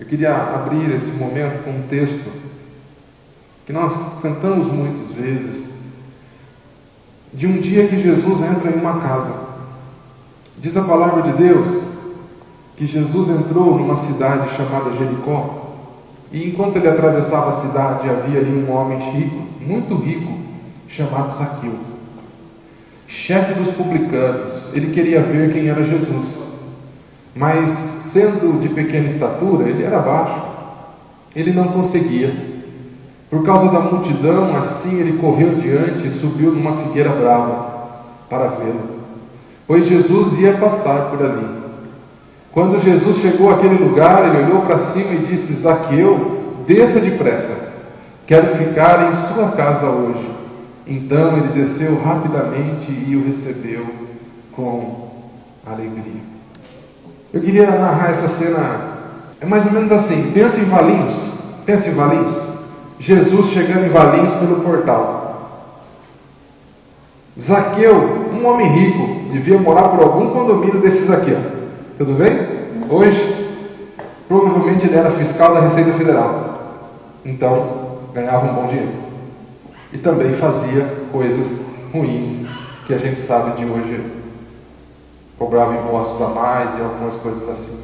Eu queria abrir esse momento com um texto que nós cantamos muitas vezes, de um dia que Jesus entra em uma casa. Diz a palavra de Deus que Jesus entrou numa cidade chamada Jericó, e enquanto ele atravessava a cidade, havia ali um homem rico, muito rico, chamado Zaqueu, chefe dos publicanos. Ele queria ver quem era Jesus, mas sendo de pequena estatura, ele era baixo, ele não conseguia. Por causa da multidão, assim ele correu diante e subiu numa figueira brava para vê-lo, pois Jesus ia passar por ali. Quando Jesus chegou àquele lugar, ele olhou para cima e disse: Zaqueu, desça depressa, quero ficar em sua casa hoje. Então ele desceu rapidamente e o recebeu com alegria. Eu queria narrar essa cena, é mais ou menos assim. Pensa em Valinhos. Jesus chegando em Valinhos pelo portal. Zaqueu, um homem rico, devia morar por algum condomínio desses aqui, ó. Tudo bem? Hoje, provavelmente ele era fiscal da Receita Federal, então ganhava um bom dinheiro, e também fazia coisas ruins que a gente sabe de hoje. Cobrava impostos a mais e algumas coisas assim.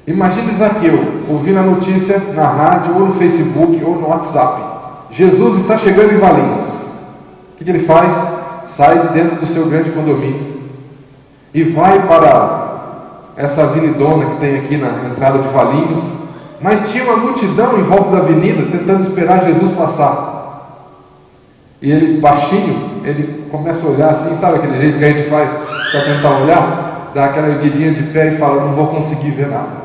Imagine Zaqueu ouvindo a notícia na rádio, ou no Facebook, ou no WhatsApp: Jesus está chegando em Valinhos. O que ele faz? Sai de dentro do seu grande condomínio e vai para essa avenidona que tem aqui na entrada de Valinhos. Mas tinha uma multidão em volta da avenida tentando esperar Jesus passar. E ele, baixinho, ele começa a olhar assim, sabe aquele jeito que a gente faz para tentar olhar? Dá aquela erguidinha de pé e fala: não vou conseguir ver nada.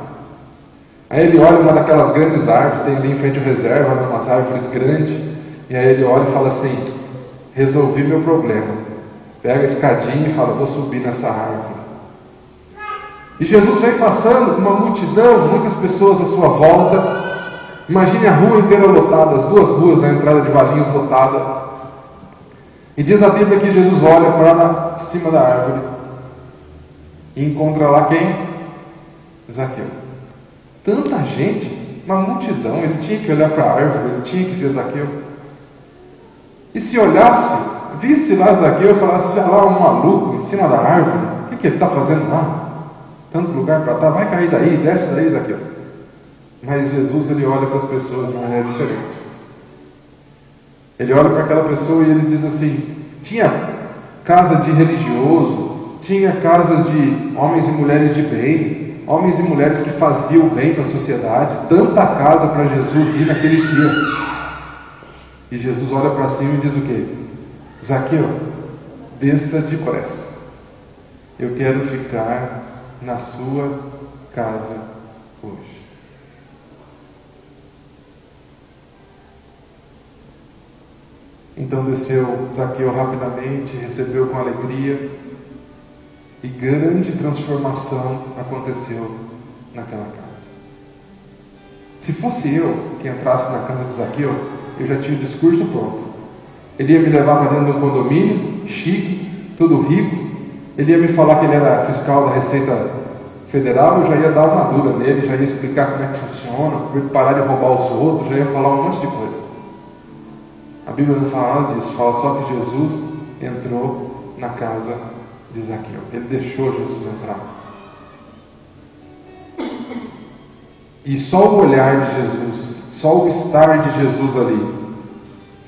Aí ele olha uma daquelas grandes árvores, tem ali em frente ao reserva, umas árvores grandes, e aí ele olha e fala assim: resolvi meu problema. Pega a escadinha e fala: vou subir nessa árvore. E Jesus vem passando com uma multidão, muitas pessoas à sua volta. Imagine a rua inteira lotada, as duas ruas na entrada de Valinhos lotada. E diz a Bíblia que Jesus olha para cima da árvore e encontra lá quem? Zaqueu. Tanta gente, uma multidão, ele tinha que olhar para a árvore, ele tinha que ver Zaqueu. E se olhasse, visse lá Zaqueu e falasse: olha lá um maluco em cima da árvore, o que ele está fazendo lá? Tanto lugar para estar, vai cair daí, desce daí, Zaqueu. Mas Jesus, ele olha para as pessoas de maneira diferente. Ele olha para aquela pessoa e ele diz assim: tinha casa de religioso, tinha casas de homens e mulheres de bem, homens e mulheres que faziam bem para a sociedade, tanta casa para Jesus ir naquele dia. E Jesus olha para cima e diz o quê? Zaqueu, desça depressa, eu quero ficar na sua casa hoje. Então desceu Zaqueu rapidamente, recebeu com alegria, e grande transformação aconteceu naquela casa. Se fosse eu que entrasse na casa de Zaqueu, eu já tinha o discurso pronto. Ele ia me levar para dentro de um condomínio chique, todo rico. Ele ia me falar que ele era fiscal da Receita Federal. Eu já ia dar uma dura nele, já ia explicar como é que funciona, para ele parar de roubar os outros, já ia falar um monte de coisa. A Bíblia não fala nada disso, fala só que Jesus entrou na casa de Zaqueu. Ele deixou Jesus entrar. E só o olhar de Jesus, só o estar de Jesus ali,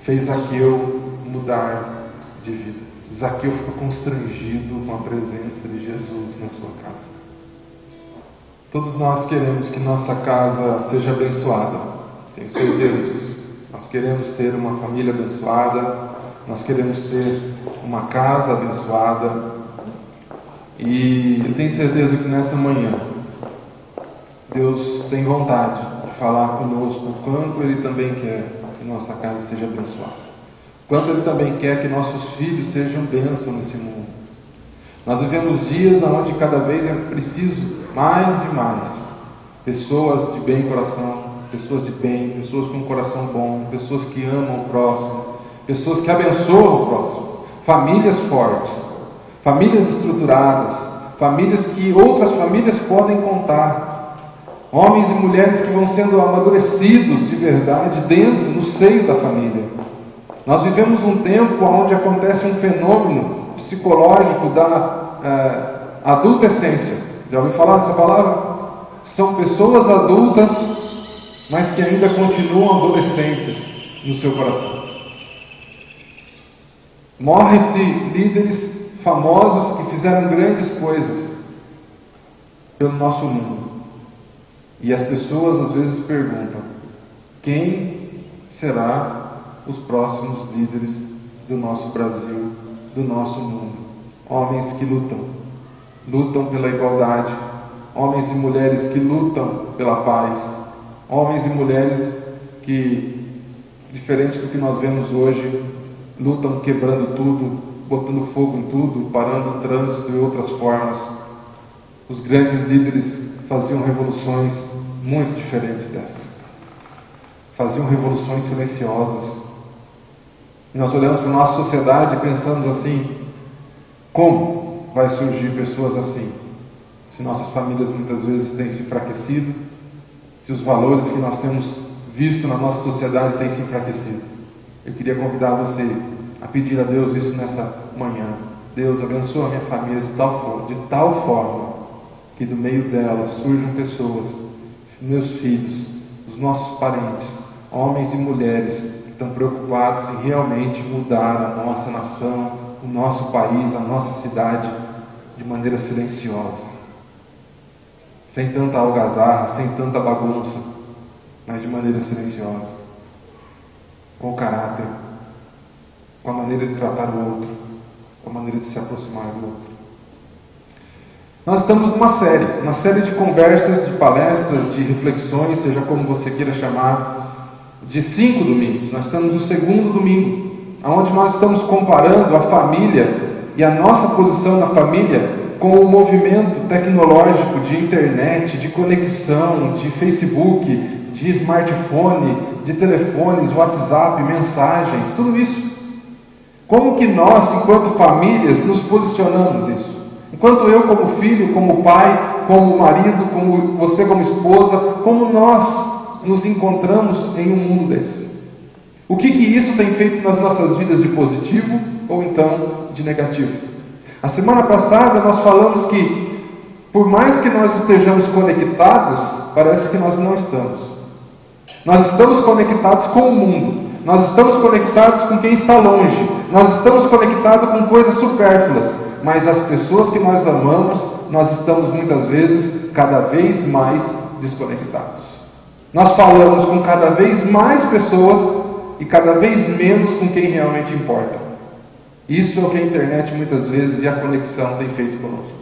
fez Zaqueu mudar de vida. Zaqueu ficou constrangido com a presença de Jesus na sua casa. Todos nós queremos que nossa casa seja abençoada, tenho certeza disso. Nós queremos ter uma família abençoada, nós queremos ter uma casa abençoada. E eu tenho certeza que nessa manhã Deus tem vontade de falar conosco o quanto Ele também quer que nossa casa seja abençoada, quanto Ele também quer que nossos filhos sejam bênção nesse mundo. Nós vivemos dias onde cada vez é preciso mais e mais pessoas de bem coração, pessoas de bem, pessoas com um coração bom, pessoas que amam o próximo, pessoas que abençoam o próximo, famílias fortes, famílias estruturadas, famílias que outras famílias podem contar. Homens e mulheres que vão sendo amadurecidos de verdade dentro, no seio da família. Nós vivemos um tempo onde acontece um fenômeno psicológico da adultescência. Já ouviu falar dessa palavra? São pessoas adultas, mas que ainda continuam adolescentes no seu coração. Morrem-se líderes famosos que fizeram grandes coisas pelo nosso mundo. E as pessoas às vezes perguntam: quem será os próximos líderes do nosso Brasil, do nosso mundo? Homens que lutam pela igualdade, homens e mulheres que lutam pela paz, homens e mulheres que, diferente do que nós vemos hoje, lutam quebrando tudo, botando fogo em tudo, parando o trânsito e outras formas. Os grandes líderes faziam revoluções muito diferentes dessas. Faziam revoluções silenciosas. E nós olhamos para a nossa sociedade e pensamos assim: como vai surgir pessoas assim? Se nossas famílias muitas vezes têm se enfraquecido, se os valores que nós temos visto na nossa sociedade têm se enfraquecido. Eu queria convidar você a pedir a Deus isso nessa manhã. Deus, abençoa a minha família de tal forma que do meio dela surjam pessoas, meus filhos, os nossos parentes, homens e mulheres que estão preocupados em realmente mudar a nossa nação, o nosso país, a nossa cidade, de maneira silenciosa, sem tanta algazarra, sem tanta bagunça, mas de maneira silenciosa, com o caráter, com a maneira de tratar o outro, com a maneira de se aproximar do outro. Nós estamos numa série de conversas, de palestras, de reflexões, seja como você queira chamar, de 5 domingos. Nós estamos no 2º domingo, onde nós estamos comparando a família e a nossa posição na família com o movimento tecnológico de internet, de conexão, de Facebook, de smartphone, de telefones, WhatsApp, mensagens, tudo isso. Como que nós, enquanto famílias, nos posicionamos nisso? Enquanto eu como filho, como pai, como marido, como você como esposa, como nós nos encontramos em um mundo desse? O que isso tem feito nas nossas vidas de positivo ou então de negativo? A semana passada nós falamos que, por mais que nós estejamos conectados, parece que nós não estamos. Nós estamos conectados com o mundo, nós estamos conectados com quem está longe, nós estamos conectados com coisas supérfluas, mas as pessoas que nós amamos, nós estamos muitas vezes cada vez mais desconectados. Nós falamos com cada vez mais pessoas e cada vez menos com quem realmente importa. Isso é o que a internet muitas vezes e a conexão tem feito conosco.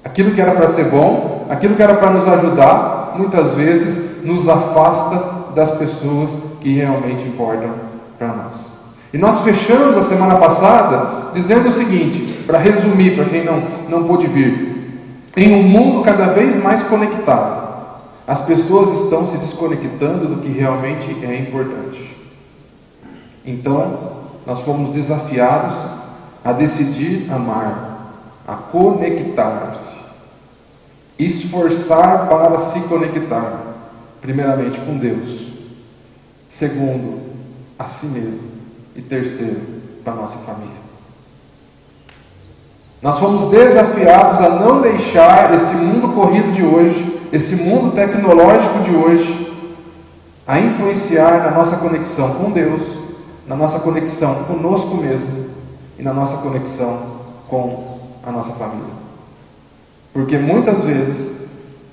Aquilo que era para ser bom, aquilo que era para nos ajudar, muitas vezes nos afasta das pessoas que realmente importam para nós. E nós fechamos a semana passada dizendo o seguinte, para resumir, para quem não pôde vir: em um mundo cada vez mais conectado, as pessoas estão se desconectando do que realmente é importante. Então, nós fomos desafiados a decidir amar, a conectar-se, esforçar para se conectar, primeiramente com Deus, segundo, a si mesmo, e terceiro, para a nossa família. Nós fomos desafiados a não deixar esse mundo corrido de hoje, esse mundo tecnológico de hoje, a influenciar na nossa conexão com Deus, na nossa conexão conosco mesmo e na nossa conexão com a nossa família. Porque muitas vezes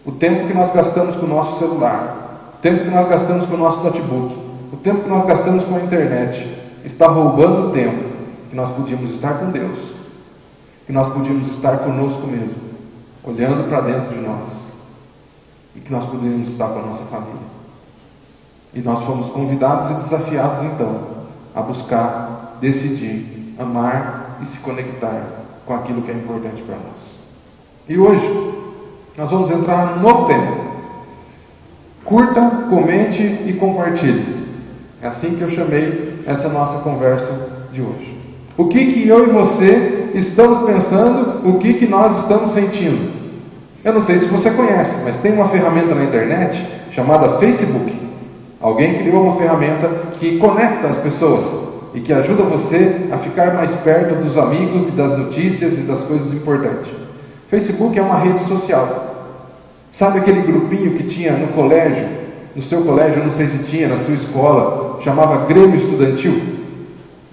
o tempo que nós gastamos com o nosso celular, o tempo que nós gastamos com o nosso notebook, o tempo que nós gastamos com a internet está roubando o tempo que nós podíamos estar com Deus, que nós podíamos estar conosco mesmo, olhando para dentro de nós, e que nós poderíamos estar com a nossa família. E nós fomos convidados e desafiados então a buscar, decidir, amar e se conectar com aquilo que é importante para nós. E hoje nós vamos entrar num novo tema. Curta, comente e compartilhe. É assim que eu chamei essa nossa conversa de hoje. O que eu e você estamos pensando, o que nós estamos sentindo? Eu não sei se você conhece, mas tem uma ferramenta na internet chamada Facebook. Alguém criou uma ferramenta que conecta as pessoas e que ajuda você a ficar mais perto dos amigos e das notícias e das coisas importantes. Facebook é uma rede social. Sabe aquele grupinho que tinha no colégio? No seu colégio, eu não sei se tinha, na sua escola, chamava Grêmio Estudantil.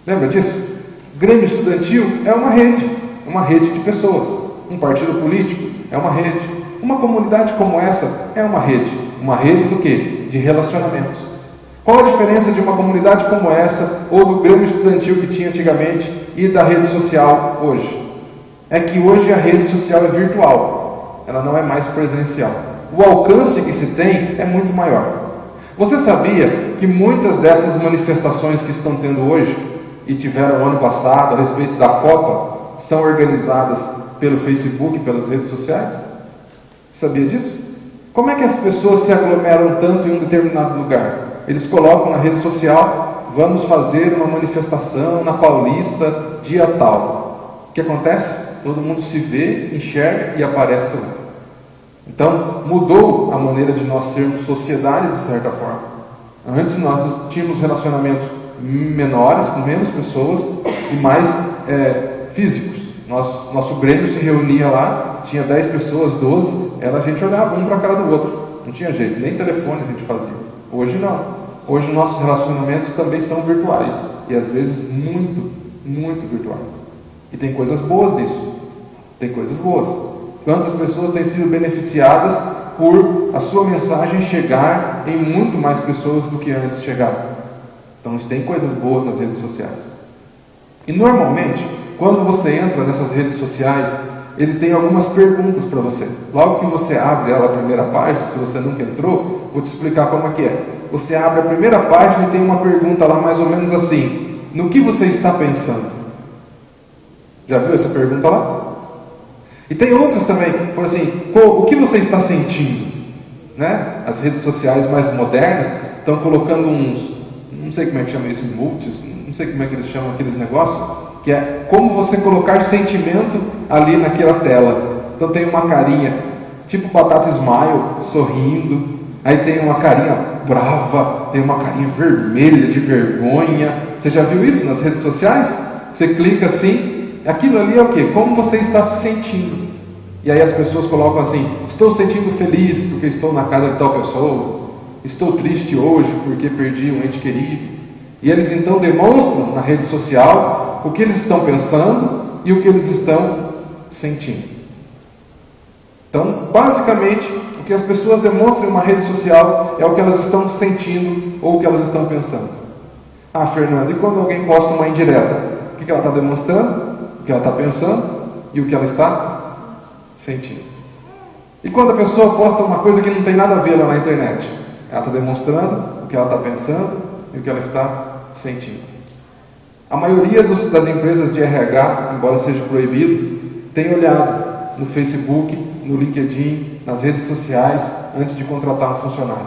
Lembra disso? Grêmio Estudantil é uma rede de pessoas. Um partido político é uma rede. Uma comunidade como essa é uma rede. Uma rede do quê? De relacionamentos. Qual a diferença de uma comunidade como essa, ou do Grêmio Estudantil que tinha antigamente, e da rede social hoje? É que hoje a rede social é virtual. Ela não é mais presencial. O alcance que se tem é muito maior. Você sabia que muitas dessas manifestações que estão tendo hoje, e tiveram ano passado a respeito da Copa, são organizadas pelo Facebook e pelas redes sociais? Sabia disso? Como é que as pessoas se aglomeram tanto em um determinado lugar? Eles colocam na rede social: vamos fazer uma manifestação na Paulista, dia tal. O que acontece? Todo mundo se vê, enxerga e aparece lá. Então, mudou a maneira de nós sermos sociedade, de certa forma. Antes nós tínhamos relacionamentos menores, com menos pessoas e mais físicos. Nosso Grêmio se reunia lá, tinha 10 pessoas, 12, a gente olhava um para a cara do outro. Não tinha jeito, nem telefone a gente fazia. Hoje não. Hoje nossos relacionamentos também são virtuais. E às vezes muito, muito virtuais. E tem coisas boas nisso. Tem coisas boas. Quantas pessoas têm sido beneficiadas por a sua mensagem chegar em muito mais pessoas do que antes chegava. Então tem coisas boas nas redes sociais. E normalmente, quando você entra nessas redes sociais, ele tem algumas perguntas para você. Logo que você abre ela, a primeira página, se você nunca entrou, vou te explicar como é que é. Você abre a primeira página e tem uma pergunta lá mais ou menos assim: no que você está pensando? Já viu essa pergunta lá? E tem outras também, por assim, o que você está sentindo? Né? As redes sociais mais modernas estão colocando uns, não sei como é que chama isso, multis, não sei como é que eles chamam aqueles negócios, que é como você colocar sentimento ali naquela tela. Então tem uma carinha, tipo batata smile, sorrindo, aí tem uma carinha brava, tem uma carinha vermelha de vergonha. Você já viu isso nas redes sociais? Você clica assim, aquilo ali é o quê? Como você está se sentindo. E aí as pessoas colocam assim: estou sentindo feliz porque estou na casa de tal pessoa, estou triste hoje porque perdi um ente querido. E eles então demonstram na rede social o que eles estão pensando e o que eles estão sentindo. Então, basicamente, o que as pessoas demonstram em uma rede social é o que elas estão sentindo ou o que elas estão pensando. Ah, Fernando, e quando alguém posta uma indireta? O que ela está demonstrando? O que ela está pensando e o que ela está sentindo. E quando a pessoa posta uma coisa que não tem nada a ver lá na internet? Ela está demonstrando o que ela está pensando e o que ela está sentindo. A maioria das empresas de RH, embora seja proibido, tem olhado no Facebook, no LinkedIn, nas redes sociais, antes de contratar um funcionário.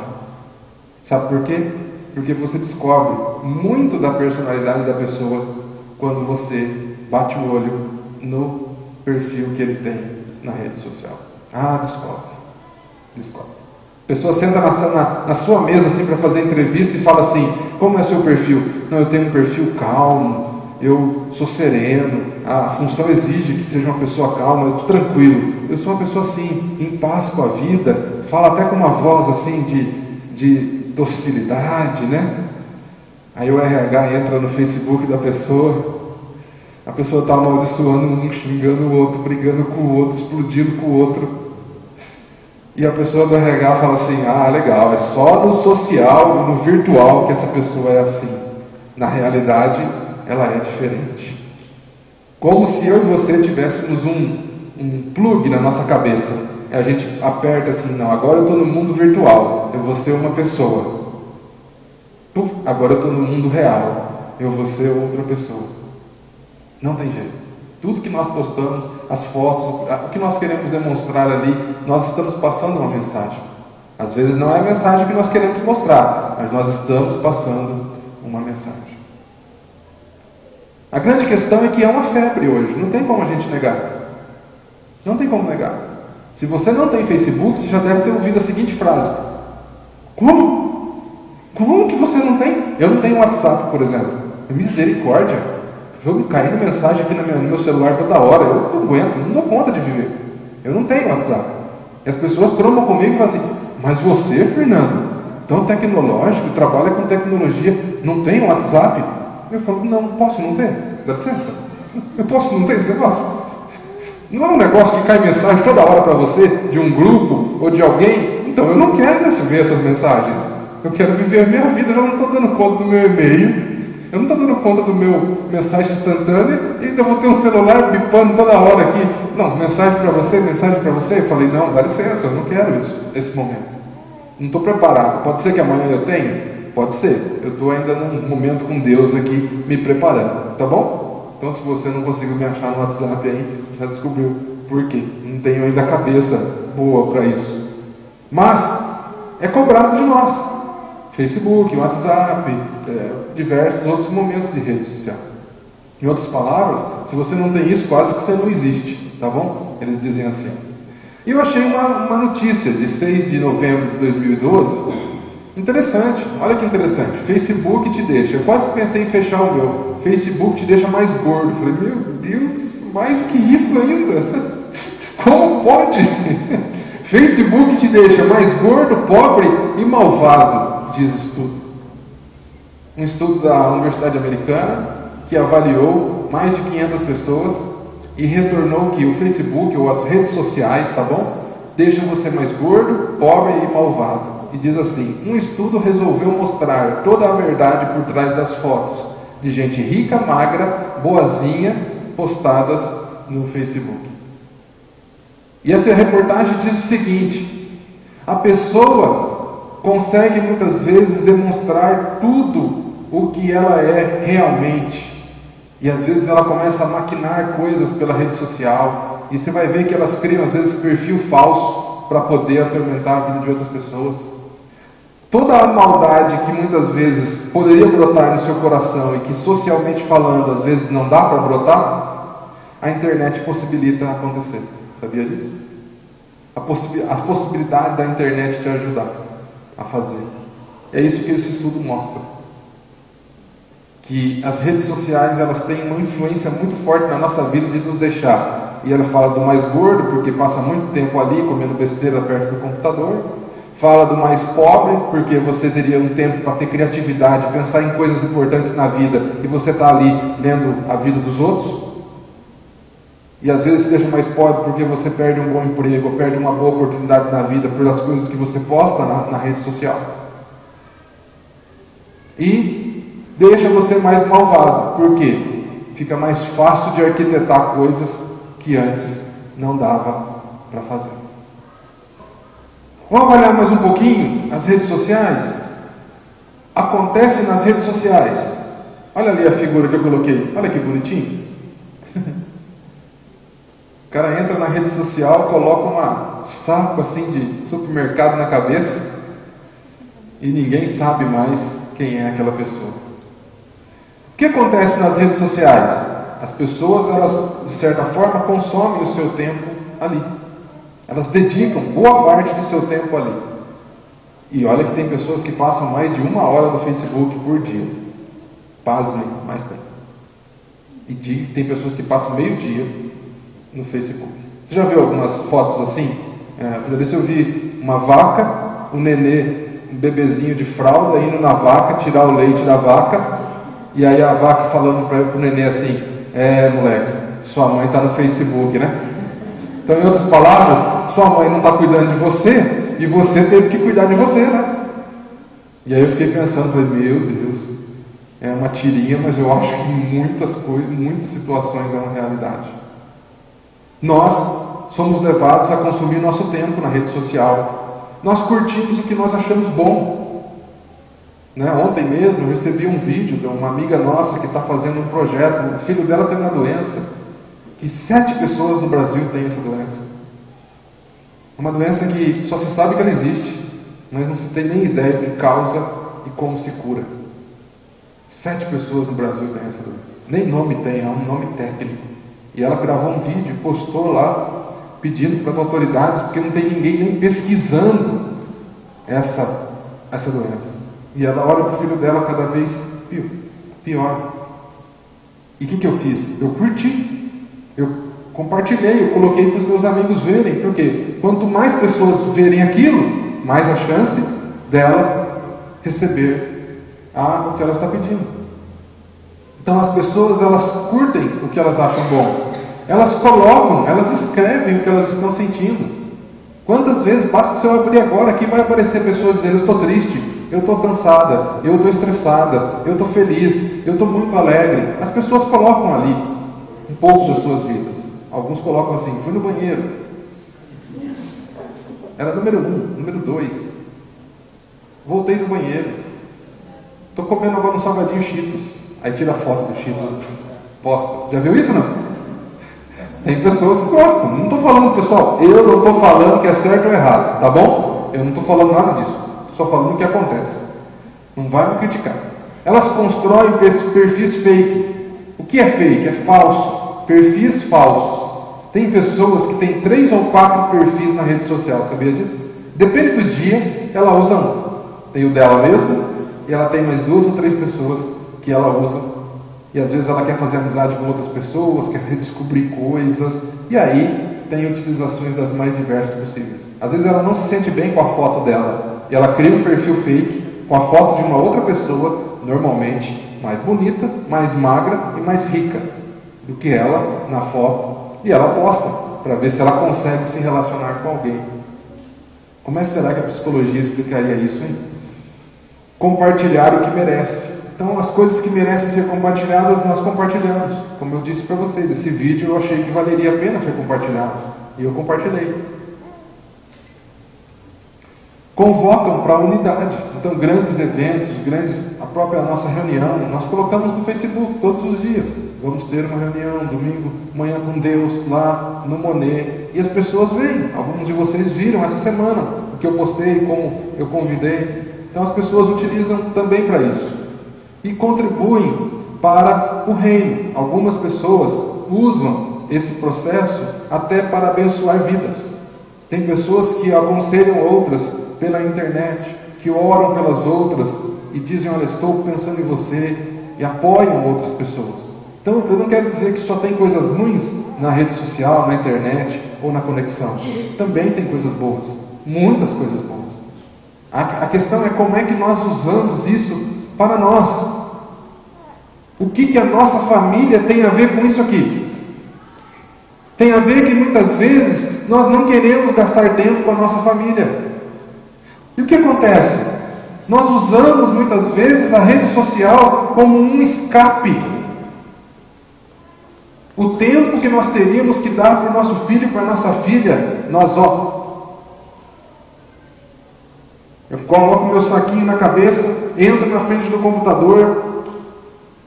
Sabe por quê? Porque você descobre muito da personalidade da pessoa quando você bate o olho no perfil que ele tem na rede social. Ah, descobre. A pessoa senta na sua mesa assim para fazer entrevista e fala assim: como é seu perfil? Não, eu tenho um perfil calmo, eu sou sereno, a função exige que seja uma pessoa calma, eu estou tranquilo, eu sou uma pessoa assim, em paz com a vida, fala até com uma voz assim de docilidade, né? Aí o RH entra no Facebook da pessoa, a pessoa está amaldiçoando um, xingando o outro, brigando com o outro, explodindo com o outro. E a pessoa do RH fala assim: ah, legal, é só no social, no virtual que essa pessoa é assim. Na realidade, ela é diferente. Como se eu e você tivéssemos um plug na nossa cabeça. A gente aperta assim: não, agora eu estou no mundo virtual, eu vou ser uma pessoa. Puf, agora eu estou no mundo real, eu vou ser outra pessoa. Não tem jeito. Tudo que nós postamos, as fotos, o que nós queremos demonstrar ali, nós estamos passando uma mensagem. Às vezes não é a mensagem que nós queremos mostrar, mas nós estamos passando uma mensagem. A grande questão é que é uma febre hoje, não tem como a gente negar. Não tem como negar. Se você não tem Facebook, você já deve ter ouvido a seguinte frase: como? Como que você não tem? Eu não tenho WhatsApp, por exemplo. Misericórdia! Eu caindo mensagem aqui no meu celular toda hora. Eu não aguento, não dou conta de viver. Eu não tenho WhatsApp. E as pessoas trombam comigo e falam assim: mas você, Fernando, tão tecnológico, trabalha com tecnologia, não tem WhatsApp? Eu falo: não, posso não ter? Dá licença? Eu posso não ter esse negócio? Não é um negócio que cai mensagem toda hora para você, de um grupo ou de alguém? Então eu não quero ver essas mensagens. Eu quero viver a minha vida. Eu já não estou dando conta do meu e-mail, eu não estou dando conta do meu mensagem instantânea, e ainda vou ter um celular bipando toda hora aqui. Não, mensagem para você, mensagem para você. Eu falei: não, dá licença, eu não quero isso, esse momento. Não estou preparado. Pode ser que amanhã eu tenha? Pode ser. Eu estou ainda num momento com Deus aqui, me preparando. Tá bom? Então, se você não conseguiu me achar no WhatsApp aí, já descobriu por quê. Não tenho ainda a cabeça boa para isso. Mas é cobrado de nós. Facebook, WhatsApp, diversos outros momentos de rede social. Em outras palavras, se você não tem isso, quase que você não existe. Tá bom? Eles dizem assim. E eu achei uma notícia de 6 de novembro de 2012. Interessante, olha que interessante. Facebook te deixa. Eu quase pensei em fechar o meu. Facebook te deixa mais gordo. Falei: meu Deus, mais que isso ainda? Como pode? Facebook te deixa mais gordo, pobre e malvado, diz o estudo. Um estudo da Universidade Americana que avaliou mais de 500 pessoas e retornou que o Facebook ou as redes sociais, tá bom? Deixam você mais gordo, pobre e malvado. E diz assim: um estudo resolveu mostrar toda a verdade por trás das fotos de gente rica, magra, boazinha, postadas no Facebook. E essa reportagem diz o seguinte: a pessoa consegue muitas vezes demonstrar tudo o que ela é realmente. E às vezes ela começa a maquinar coisas pela rede social. E você vai ver que elas criam às vezes perfil falso para poder atormentar a vida de outras pessoas. Toda a maldade que muitas vezes poderia brotar no seu coração e que socialmente falando às vezes não dá para brotar, a internet possibilita acontecer. Sabia disso? A possibilidade da internet te ajudar a fazer. É isso que esse estudo mostra. Que as redes sociais, elas têm uma influência muito forte na nossa vida de nos deixar. E ela fala do mais gordo, porque passa muito tempo ali comendo besteira perto do computador. Fala do mais pobre, porque você teria um tempo para ter criatividade, pensar em coisas importantes na vida, e você está ali lendo a vida dos outros. E às vezes se deixa mais pobre porque você perde um bom emprego, ou perde uma boa oportunidade na vida pelas coisas que você posta na rede social. E deixa você mais malvado. Por quê? Fica mais fácil de arquitetar coisas que antes não dava para fazer. Vamos avaliar mais um pouquinho as redes sociais? Acontece nas redes sociais. Olha ali a figura que eu coloquei. Olha que bonitinho. O cara entra na rede social, coloca um saco assim de supermercado na cabeça e ninguém sabe mais quem é aquela pessoa. O que acontece nas redes sociais? As pessoas, elas de certa forma consomem o seu tempo ali. Elas dedicam boa parte do seu tempo ali. E olha que tem pessoas que passam mais de 1 hora no Facebook por dia. Pasmem, mais tempo. E tem pessoas que passam meio dia no Facebook. Você já viu algumas fotos assim? Uma vez eu vi uma vaca, um nenê, um bebezinho de fralda indo na vaca, tirar o leite da vaca, e aí a vaca falando para o nenê assim: moleque, sua mãe está no Facebook, né? Então, em outras palavras, sua mãe não está cuidando de você, e você teve que cuidar de você, né? E aí eu fiquei pensando, falei: meu Deus, é uma tirinha, mas eu acho que muitas coisas, muitas situações é uma realidade. Nós somos levados a consumir nosso tempo na rede social. Nós curtimos o que nós achamos bom. Ontem mesmo eu recebi um vídeo de uma amiga nossa que está fazendo um projeto. O filho dela tem uma doença, que 7 pessoas no Brasil têm essa doença. Uma doença que só se sabe que ela existe, mas não se tem nem ideia do que causa e como se cura. 7 pessoas no Brasil têm essa doença. Nem nome tem, é um nome técnico. E ela gravou um vídeo, postou lá, pedindo para as autoridades, porque não tem ninguém nem pesquisando essa doença. E ela olha para o filho dela cada vez pior. E o que eu fiz? Eu curti, eu compartilhei, eu coloquei para os meus amigos verem, porque quanto mais pessoas verem aquilo, mais a chance dela receber o que ela está pedindo. Então as pessoas, elas curtem o que elas acham bom, elas colocam, elas escrevem o que elas estão sentindo. Quantas vezes, basta se eu abrir agora aqui, vai aparecer pessoas dizendo: eu estou triste, eu estou cansada, eu estou estressada, eu estou feliz, eu estou muito alegre. As pessoas colocam ali um pouco das suas vidas. Alguns colocam assim: fui no banheiro, era número 1, número 2, voltei do banheiro, estou comendo agora um salgadinho Cheetos. Aí tira a foto do Cheetos, posta. Já viu isso, não? Tem pessoas que gostam. Não estou falando, pessoal, eu não estou falando que é certo ou errado, tá bom? Eu não estou falando nada disso. Estou só falando o que acontece. Não vai me criticar. Elas constroem perfis fake. O que é fake? É falso. Perfis falsos. Tem pessoas que têm 3 ou 4 perfis na rede social, sabia disso? Depende do dia, ela usa um. Tem o dela mesma, e ela tem mais 2 ou 3 pessoas que ela usa. E às vezes ela quer fazer amizade com outras pessoas, quer redescobrir coisas, e aí tem utilizações das mais diversas possíveis. Às vezes ela não se sente bem com a foto dela, e ela cria um perfil fake com a foto de uma outra pessoa, normalmente mais bonita, mais magra e mais rica do que ela na foto, e ela posta para ver se ela consegue se relacionar com alguém. Como é que será que a psicologia explicaria isso, hein? Compartilhar o que merece. Então, as coisas que merecem ser compartilhadas, nós compartilhamos. Como eu disse para vocês, esse vídeo eu achei que valeria a pena ser compartilhado. E eu compartilhei. Convocam para a unidade. Então, grandes eventos, a própria nossa reunião, nós colocamos no Facebook todos os dias. Vamos ter uma reunião, domingo, manhã com Deus, lá no Monet. E as pessoas veem. Alguns de vocês viram essa semana o que eu postei, como eu convidei. Então, as pessoas utilizam também para isso. E contribuem para o reino. Algumas pessoas usam esse processo até para abençoar vidas. Tem pessoas que aconselham outras pela internet, que oram pelas outras e dizem: olha, estou pensando em você, e apoiam outras pessoas. Então, eu não quero dizer que só tem coisas ruins na rede social, na internet ou na conexão. Também tem coisas boas, muitas coisas boas. A questão é como é que nós usamos isso para nós. O que a nossa família tem a ver com isso aqui? Tem a ver que muitas vezes nós não queremos gastar tempo com a nossa família. E o que acontece? Nós usamos muitas vezes a rede social como um escape. O tempo que nós teríamos que dar para o nosso filho e para a nossa filha, eu coloco meu saquinho na cabeça, entro na frente do computador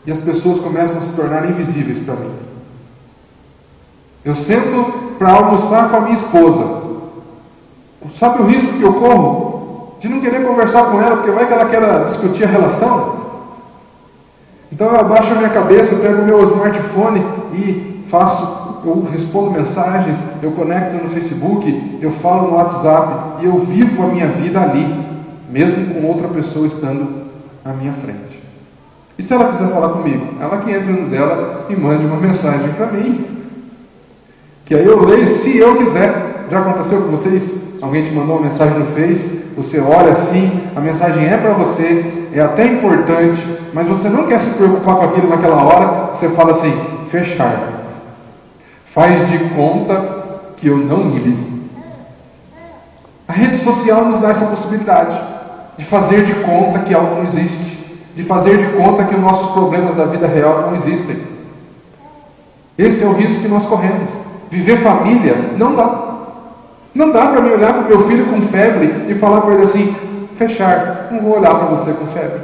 e as pessoas começam a se tornar invisíveis para mim. Eu sento para almoçar com a minha esposa. Sabe o risco que eu corro? De não querer conversar com ela, porque vai que ela quer discutir a relação. Então eu abaixo a minha cabeça, pego o meu smartphone e eu respondo mensagens, eu conecto no Facebook, eu falo no WhatsApp e eu vivo a minha vida ali, mesmo com outra pessoa estando à minha frente. E se ela quiser falar comigo? Ela que entra no dela e mande uma mensagem para mim, que aí eu leio se eu quiser. Já aconteceu com vocês? Alguém te mandou uma mensagem no Face, você olha assim, a mensagem é para você, é até importante, mas você não quer se preocupar com aquilo naquela hora, você fala assim: fechar. Faz de conta que eu não li. A rede social nos dá essa possibilidade de fazer de conta que algo não existe, de fazer de conta que os nossos problemas da vida real não existem. Esse é o risco que nós corremos. Viver família não dá. Não dá para me olhar para o meu filho com febre e falar para ele assim: fechar, não vou olhar para você com febre.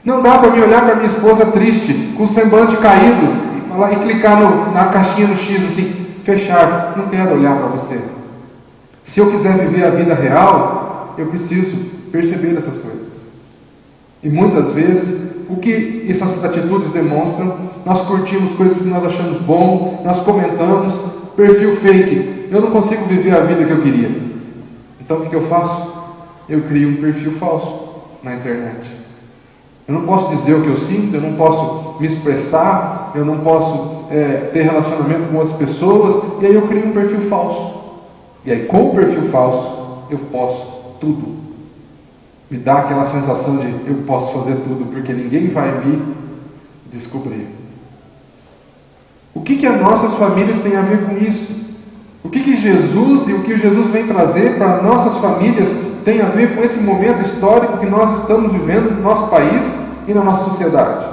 Não dá para me olhar para minha esposa triste, com o semblante caído, e clicar na caixinha no X assim: fechar, não quero olhar para você. Se eu quiser viver a vida real, eu preciso perceber essas coisas. E muitas vezes, o que essas atitudes demonstram? Nós curtimos coisas que nós achamos bom, nós comentamos, perfil fake, eu não consigo viver a vida que eu queria. Então o que eu faço? Eu crio um perfil falso na internet. Eu não posso dizer o que eu sinto, eu não posso me expressar, eu não posso ter relacionamento com outras pessoas, e aí eu crio um perfil falso. E aí com o perfil falso eu posso tudo. Me dá aquela sensação de eu posso fazer tudo, porque ninguém vai me descobrir. O que as nossas famílias têm a ver com isso? O que Jesus e o que Jesus vem trazer para nossas famílias tem a ver com esse momento histórico que nós estamos vivendo no nosso país e na nossa sociedade?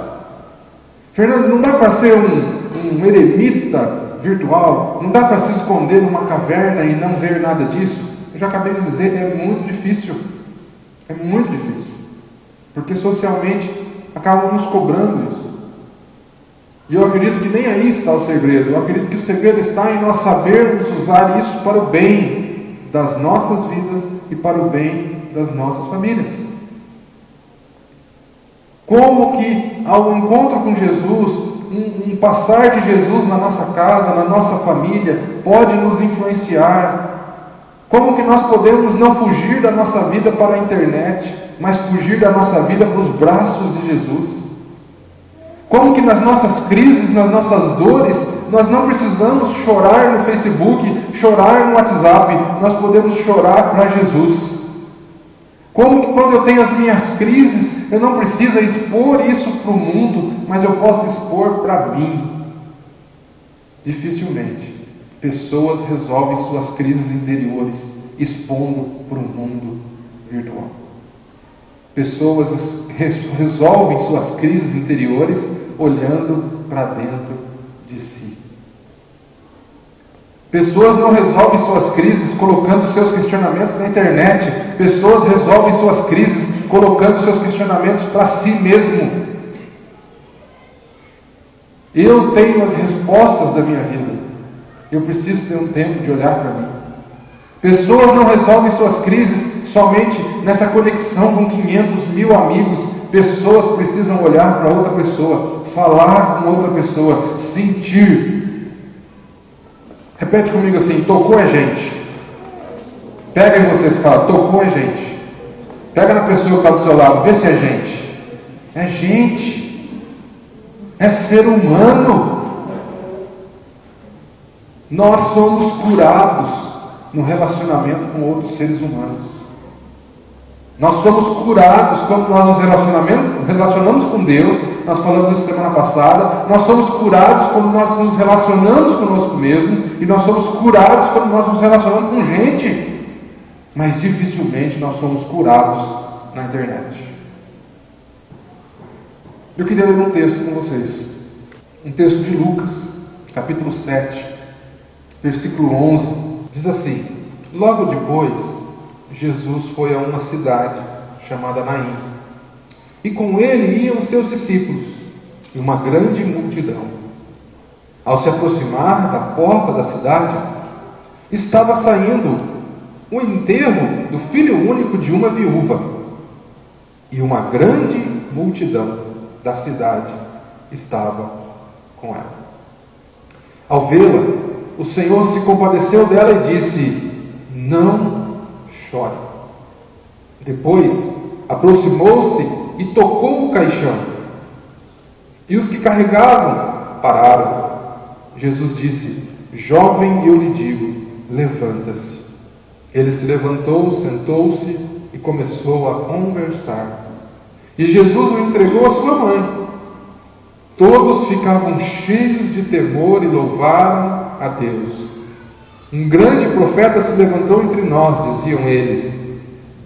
Fernando, não dá para ser um eremita virtual? Não dá para se esconder numa caverna e não ver nada disso? Eu já acabei de dizer, é muito difícil. É muito difícil. Porque socialmente acabam nos cobrando isso. E eu acredito que nem aí está o segredo. Eu acredito que o segredo está em nós sabermos usar isso para o bem das nossas vidas e para o bem das nossas famílias. Como que ao encontro com Jesus, um passar de Jesus na nossa casa, na nossa família, pode nos influenciar. Como que nós podemos não fugir da nossa vida para a internet, mas fugir da nossa vida para os braços de Jesus? Como que nas nossas crises, nas nossas dores, nós não precisamos chorar no Facebook, chorar no WhatsApp, nós podemos chorar para Jesus? Como que quando eu tenho as minhas crises, eu não preciso expor isso para o mundo, mas eu posso expor para mim? Dificilmente pessoas resolvem suas crises interiores expondo para o mundo virtual. Pessoas resolvem suas crises interiores olhando para dentro de si. Pessoas não resolvem suas crises colocando seus questionamentos na internet. Pessoas resolvem suas crises colocando seus questionamentos para si mesmo. Eu tenho as respostas da minha vida. Eu preciso ter um tempo de olhar para mim. Pessoas não resolvem suas crises somente nessa conexão com 500 mil amigos. Pessoas precisam olhar para outra pessoa, falar com outra pessoa, sentir. Repete comigo assim: tocou a gente. Pega em vocês e fala: tocou a gente. Pega na pessoa que está do seu lado, vê se é gente. É gente. É ser humano. Nós somos curados no relacionamento com outros seres humanos. Nós somos curados quando nós nos relacionamos com Deus. Nós falamos isso semana passada. Nós somos curados quando nós nos relacionamos conosco mesmo. E nós somos curados quando nós nos relacionamos com gente. Mas dificilmente nós somos curados na internet. Eu queria ler um texto com vocês. Um texto de Lucas, capítulo 7. Versículo 11, diz assim: logo depois, Jesus foi a uma cidade chamada Naim, e com ele iam seus discípulos e uma grande multidão. Ao se aproximar da porta da cidade, estava saindo o enterro do filho único de uma viúva, e uma grande multidão da cidade estava com ela. Ao vê-la, o Senhor se compadeceu dela e disse: não chore. Depois aproximou-se e tocou o caixão. E os que carregavam pararam. Jesus disse: jovem, eu lhe digo, levanta-se. Ele se levantou, sentou-se e começou a conversar. E Jesus o entregou à sua mãe. Todos ficavam cheios de temor e louvaram a Deus. Um grande profeta se levantou entre nós, diziam eles.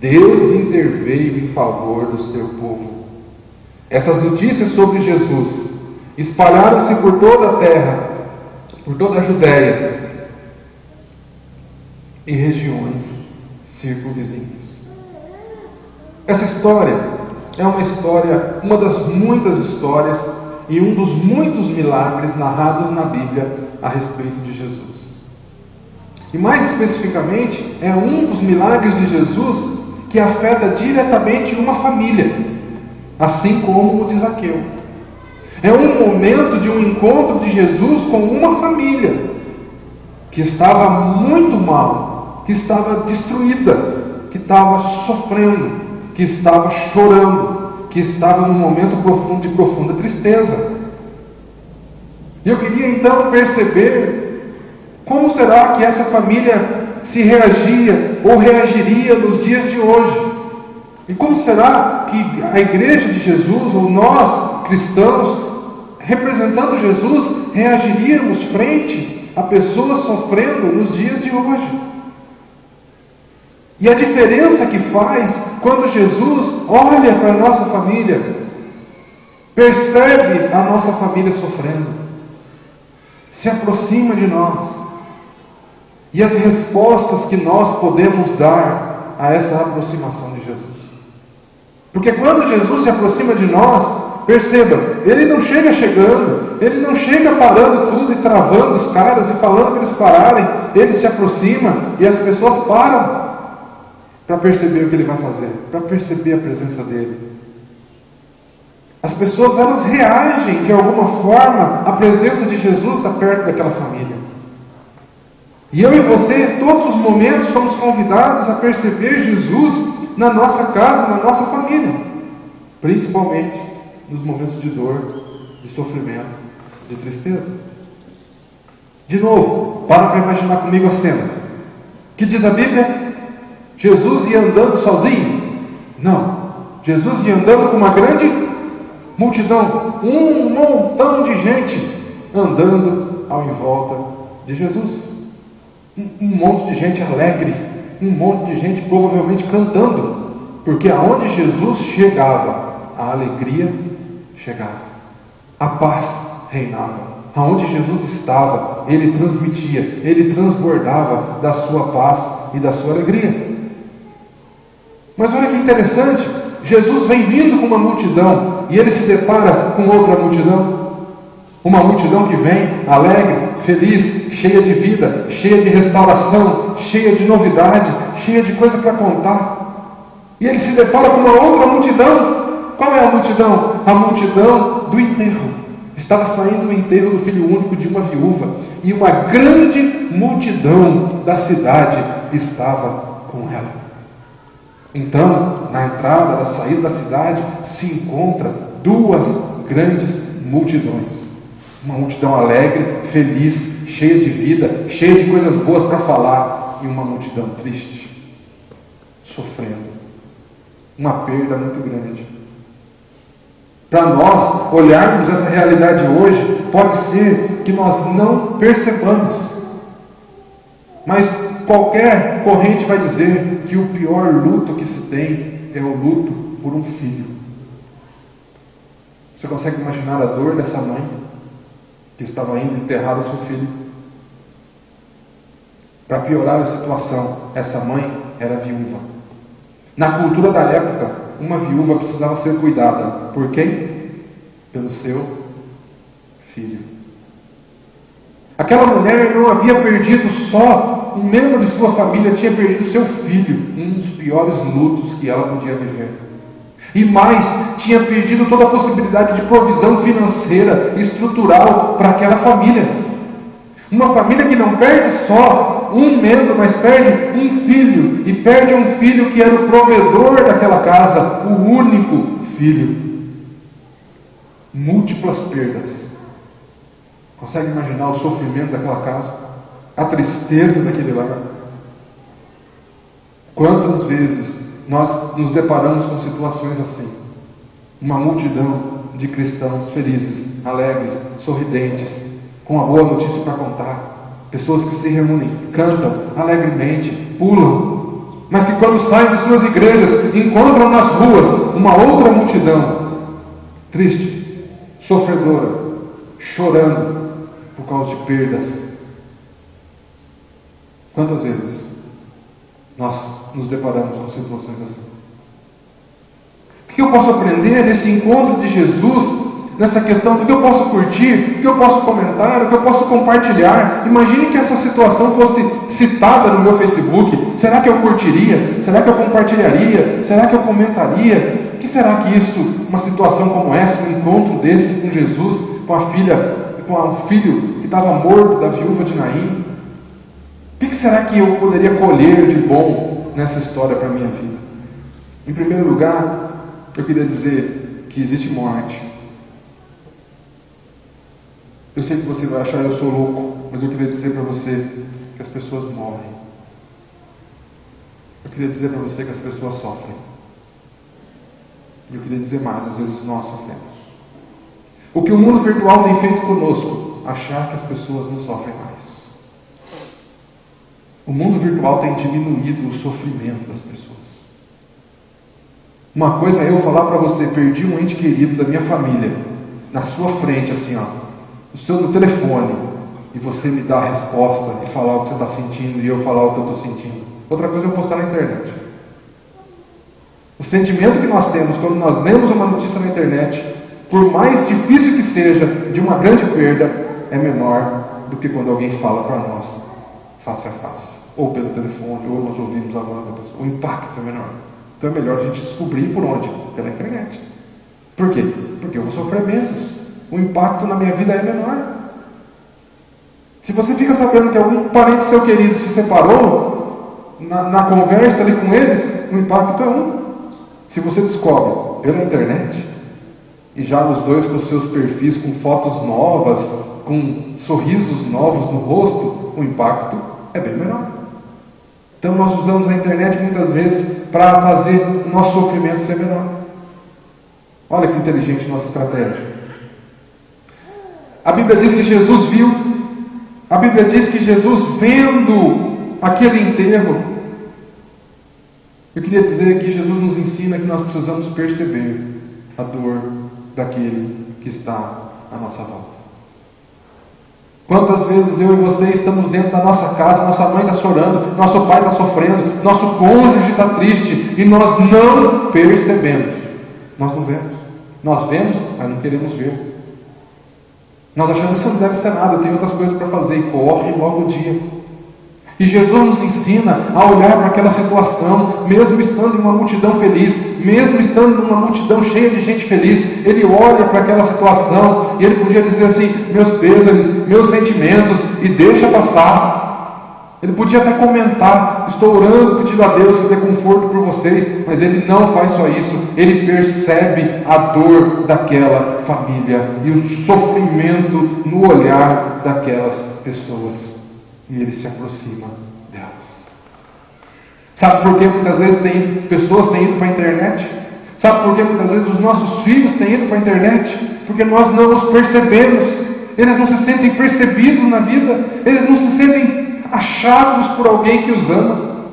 Deus interveio em favor do seu povo. Essas notícias sobre Jesus espalharam-se por toda a terra, por toda a Judéia e regiões circunvizinhas. Essa história é uma das muitas histórias e um dos muitos milagres narrados na Bíblia a respeito de Jesus. E mais especificamente, é um dos milagres de Jesus que afeta diretamente uma família, assim como o de Zaqueu. É um momento de um encontro de Jesus com uma família. que estava muito mal, que estava destruída, que estava sofrendo, que estava chorando, que estava num momento profundo de profunda tristeza. Eu queria então perceber como será que essa família se reagia ou reagiria nos dias de hoje. E como será que a igreja de Jesus, ou nós cristãos, representando Jesus, reagiríamos frente a pessoas sofrendo nos dias de hoje? E a diferença que faz quando Jesus olha para a nossa família, percebe a nossa família sofrendo, se aproxima de nós, e as respostas que nós podemos dar a essa aproximação de Jesus. Porque quando Jesus se aproxima de nós, perceba, Ele não chega chegando, Ele não chega parando tudo e travando os caras e falando para eles pararem. Ele se aproxima e as pessoas param para perceber o que Ele vai fazer, para perceber a presença dEle. As pessoas, elas reagem de alguma forma à presença de Jesus está perto daquela família. E eu e você, em todos os momentos, somos convidados a perceber Jesus na nossa casa, na nossa família, principalmente nos momentos de dor, de sofrimento, de tristeza. De novo, para imaginar comigo a cena. O que diz a Bíblia? Jesus ia andando sozinho? Não. Jesus ia andando com uma grande multidão, um montão de gente andando ao em volta de Jesus. Um monte de gente alegre, um monte de gente provavelmente cantando, porque aonde Jesus chegava, a alegria chegava, a paz reinava. Aonde Jesus estava, Ele transmitia, Ele transbordava da sua paz e da sua alegria. Mas olha que interessante, Jesus vem vindo com uma multidão, e Ele se depara com outra multidão. Uma multidão que vem alegre, feliz, cheia de vida, cheia de restauração, cheia de novidade, cheia de coisa para contar. E Ele se depara com uma outra multidão. Qual é a multidão? A multidão do enterro. Estava saindo o enterro do filho único de uma viúva, e uma grande multidão da cidade estava com ela. Então, na entrada, na saída da cidade, se encontra duas grandes multidões. Uma multidão alegre, feliz, cheia de vida, cheia de coisas boas para falar, e uma multidão triste, sofrendo. Uma perda muito grande. Para nós olharmos essa realidade hoje, pode ser que nós não percebamos. Mas qualquer corrente vai dizer que o pior luto que se tem é o luto por um filho. Você consegue imaginar a dor dessa mãe que estava indo enterrar o seu filho? Para piorar a situação, essa mãe era viúva. Na cultura da época, uma viúva precisava ser cuidada. Por quem? Pelo seu filho. Aquela mulher não havia perdido só um membro de sua família, tinha perdido seu filho, um dos piores lutos que ela podia viver. E mais, tinha perdido toda a possibilidade de provisão financeira e estrutural para aquela família. Uma família que não perde só um membro, mas perde um filho. E perde um filho que era o provedor daquela casa, o único filho. Múltiplas perdas. Consegue imaginar o sofrimento daquela casa? A tristeza daquele lar? Quantas vezes nós nos deparamos com situações assim? Uma multidão de cristãos felizes, alegres, sorridentes, com uma boa notícia para contar. Pessoas que se reúnem, cantam alegremente, pulam, mas que quando saem de suas igrejas, encontram nas ruas uma outra multidão, triste, sofredora, chorando por causa de perdas. Quantas vezes nós nos deparamos com situações assim? O que eu posso aprender nesse encontro de Jesus, nessa questão do que eu posso curtir, o que eu posso comentar, o que eu posso compartilhar? Imagine que essa situação fosse citada no meu Facebook. Será que eu curtiria? Será que eu compartilharia? Será que eu comentaria? O que será que isso, uma situação como essa, um encontro desse com Jesus, com a filha, com o filho que estava morto da viúva de Naim? que será que eu poderia colher de bom nessa história para a minha vida? Em primeiro lugar, eu queria dizer que existe morte. Eu sei que você vai achar eu sou louco, mas eu queria dizer para você que as pessoas morrem. Eu queria dizer para você que as pessoas sofrem. E eu queria dizer mais, às vezes nós sofremos. O que o mundo virtual tem feito conosco? Achar que as pessoas não sofrem mais. O mundo virtual tem diminuído o sofrimento das pessoas. Uma coisa é eu falar para você, perdi um ente querido da minha família, na sua frente, assim, no telefone, e você me dar a resposta e falar o que você está sentindo e eu falar o que eu estou sentindo. Outra coisa é eu postar na internet. O sentimento que nós temos quando nós lemos uma notícia na internet, por mais difícil que seja, de uma grande perda, é menor do que quando alguém fala para nós, face a face, ou pelo telefone, ou nós ouvimos a voz da pessoa. O impacto é menor. Então é melhor a gente descobrir por onde? Pela internet. Por quê? Porque eu vou sofrer menos. O impacto na minha vida é menor. Se você fica sabendo que algum parente seu querido se separou, na conversa ali com eles, o impacto é um. Se você descobre pela internet, e já os dois com seus perfis, com fotos novas, com sorrisos novos no rosto, o impacto é bem menor. Então nós usamos a internet muitas vezes para fazer o nosso sofrimento ser menor. Olha que inteligente nossa estratégia. A Bíblia diz que Jesus viu, a Bíblia diz que Jesus vendo aquele enterro, eu queria dizer que Jesus nos ensina que nós precisamos perceber a dor daquele que está à nossa volta. Quantas vezes eu e você estamos dentro da nossa casa, nossa mãe está chorando, nosso pai está sofrendo, nosso cônjuge está triste, e nós não percebemos. Nós não vemos. Nós vemos, mas não queremos ver. Nós achamos que isso não deve ser nada, eu tenho outras coisas para fazer, e corre logo o dia. E Jesus nos ensina a olhar para aquela situação, mesmo estando em uma multidão feliz, mesmo estando numa multidão cheia de gente feliz, ele olha para aquela situação e ele podia dizer assim: meus pêsames, meus sentimentos, e deixa passar. Ele podia até comentar: estou orando, pedindo a Deus que dê conforto por vocês, mas ele não faz só isso, ele percebe a dor daquela família e o sofrimento no olhar daquelas pessoas. E ele se aproxima delas. Sabe por que muitas vezes pessoas têm ido para a internet? Sabe por que muitas vezes os nossos filhos têm ido para a internet? Porque nós não os percebemos. Eles não se sentem percebidos na vida. Eles não se sentem achados por alguém que os ama.